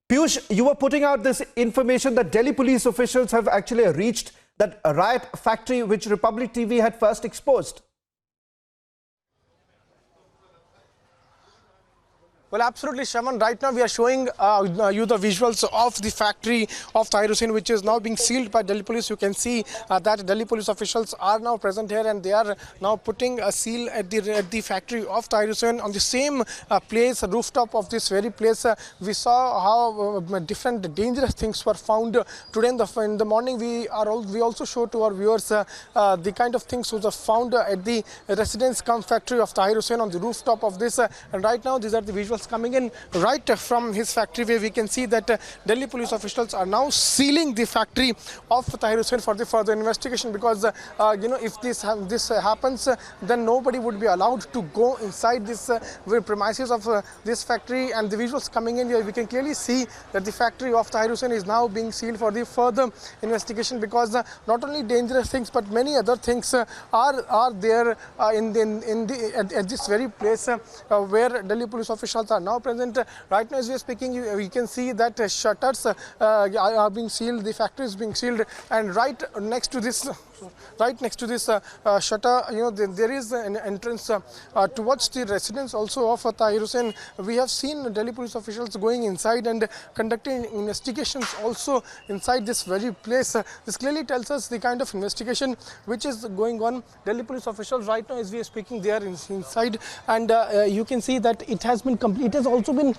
Piyush, you were putting out this information that Delhi police officials have actually reached that Riot factory which Republic TV had first exposed. Well, absolutely, Shaman. Right now, we are showing you the visuals of the factory of Tahir Hussain, which is now being sealed by Delhi police. You can see that Delhi police officials are now present here, and they are now putting a seal at the factory of Tahir Hussain on the same place, rooftop of this very place. We saw how different dangerous things were found today in the morning. We also showed to our viewers the kind of things which were found at the residence cum factory of Tahir Hussain on the rooftop of this. And right now, these are the visuals coming in right from his factory, where we can see that Delhi police officials are now sealing the factory of Tahir Hussain for the further investigation, because if this happens, then nobody would be allowed to go inside this premises of this factory. And the visuals coming in here, we can clearly see that the factory of Tahir Hussain is now being sealed for the further investigation, because not only dangerous things but many other things are there at this very place where Delhi police officials are now present. Right now, as we are speaking, you can see that shutters are being sealed, the factory is being sealed, and right next to this shutter, there is an entrance towards the residence also of Tahir Hussain. We have seen Delhi police officials going inside and conducting investigations also inside this very place. This clearly tells us the kind of investigation which is going on. Delhi police officials right now, as we are speaking, they are inside, and you can see that it has been complete. It has also been,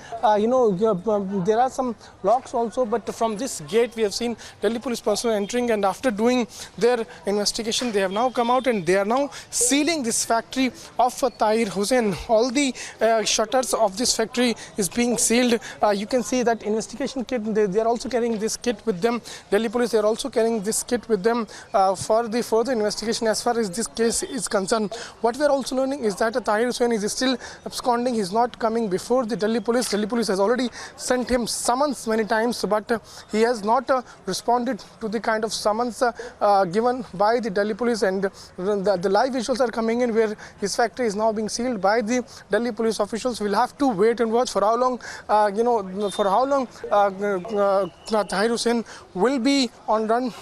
there are some locks also, but from this gate we have seen Delhi police personnel entering, and after doing their investigation, they have now come out and they are now sealing this factory of Tahir Hussain. All the shutters of this factory is being sealed. You can see that investigation kit, they are also carrying this kit with them. Delhi police, they are also carrying this kit with them for the further investigation as far as this case is concerned. What we are also learning is that Tahir Hussain is still absconding. He is not coming before the Delhi police. Delhi police has already sent him summons many times, but he has not responded to the kind of summons given by the Delhi police. And the live visuals are coming in where his factory is now being sealed by the Delhi police officials. We'll have to wait and watch for how long, Tahir Hussain will be on run,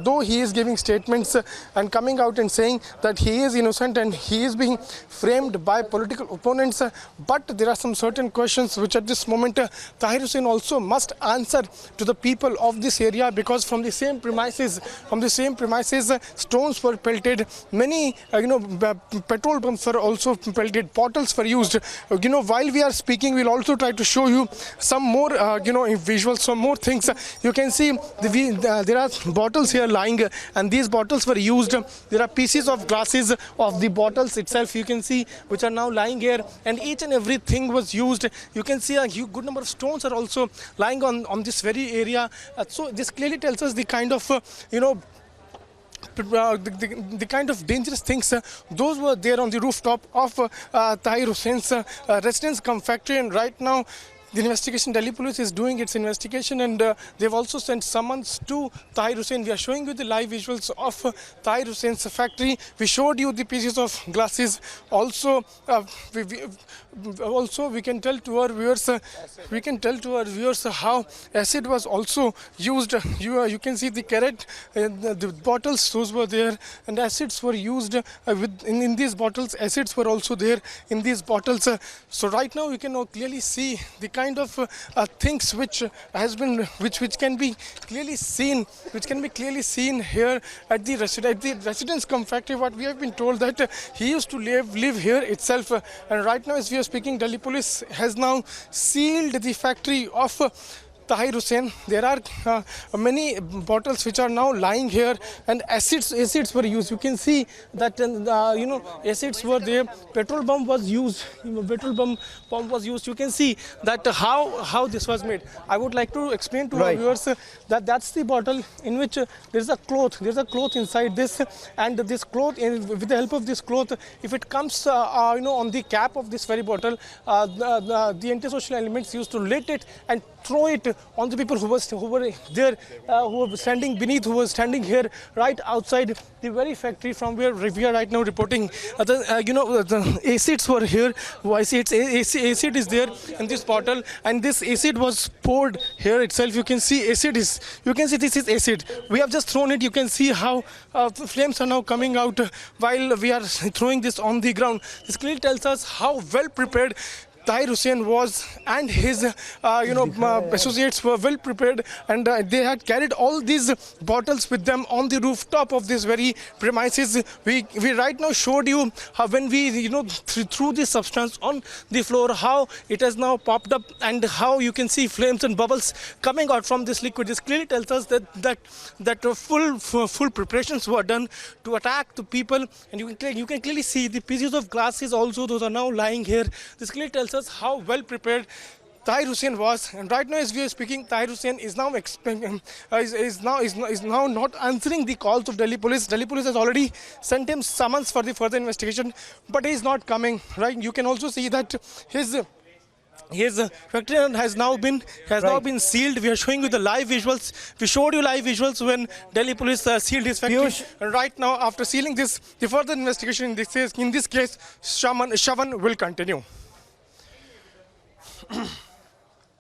though he is giving statements and coming out and saying that he is innocent and he is being framed by political opponents. But there are some certain questions which at this moment Tahir Hussain also must answer to the people of this area, because from the same premises, stones were pelted, many petrol pumps were also pelted, bottles were used. While we are speaking, we'll also try to show you some more visuals, some more things. You can see there are bottles here lying, and these bottles were used. There are pieces of glasses of the bottles itself, you can see, which are now lying here, and each and everything was used. You can see a good number of stones are also lying on this very area. So this clearly tells us the kind of the kind of dangerous things those were there on the rooftop of Tahir Hussain's residence cum factory. And right now, the investigation, Delhi police is doing its investigation, and they've also sent summons to Tahir Hussain. We are showing you the live visuals of Tahir Hussain's factory. We showed you the pieces of glasses. Also, we can tell to our viewers, how acid was also used. You can see the carrot, the bottles, those were there, and acids were used in these bottles. Acids were also there in these bottles. So right now, we can now clearly see the kind of things which can be clearly seen here at the residence cum factory. What we have been told that he used to live here itself, and right now, as we are speaking, Delhi police has now sealed the factory of Tahir Hussain. There are many bottles which are now lying here, and acids were used. You can see that acids were there. Petrol bomb was used. You can see that how this was made. I would like to explain to our viewers that that's the bottle in which there's a cloth. There's a cloth inside this, and this cloth, with the help of this cloth, if it comes on the cap of this very bottle, the antisocial elements used to lit it and throw it on the people who were there, who were standing beneath, who were standing here right outside the very factory from where we are right now reporting. The acids were here. I see acid is there in this bottle, and this acid was poured here itself. You can see this is acid. We have just thrown it. You can see how the flames are now coming out while we are throwing this on the ground. This clearly tells us how well prepared Tahir Hussain was, and his associates were well prepared, and they had carried all these bottles with them on the rooftop of this very premises. We right now showed you how when we threw this substance on the floor, how it has now popped up, and how you can see flames and bubbles coming out from this liquid. This clearly tells us that full preparations were done to attack the people, and you can clearly see the pieces of glasses also. Those are now lying here. This clearly tells us how well prepared Tahir Hussain was, and right now as we are speaking, Tahir Hussain is now not answering the calls of Delhi police. Delhi police has already sent him summons for the further investigation, but he is not coming. Right, you can also see that his factory has now been sealed. We are showing you the live visuals. We showed you live visuals when Delhi police sealed his factory. Piyush, and right now, after sealing this, the further investigation in this case, Shaman will continue.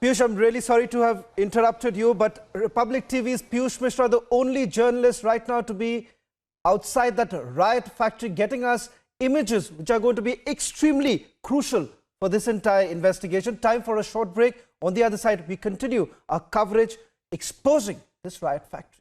Piyush, I'm really sorry to have interrupted you, but Republic TV's Piyush Mishra, the only journalist right now to be outside that Riot factory, getting us images which are going to be extremely crucial for this entire investigation. Time for a short break. On the other side, we continue our coverage exposing this Riot factory.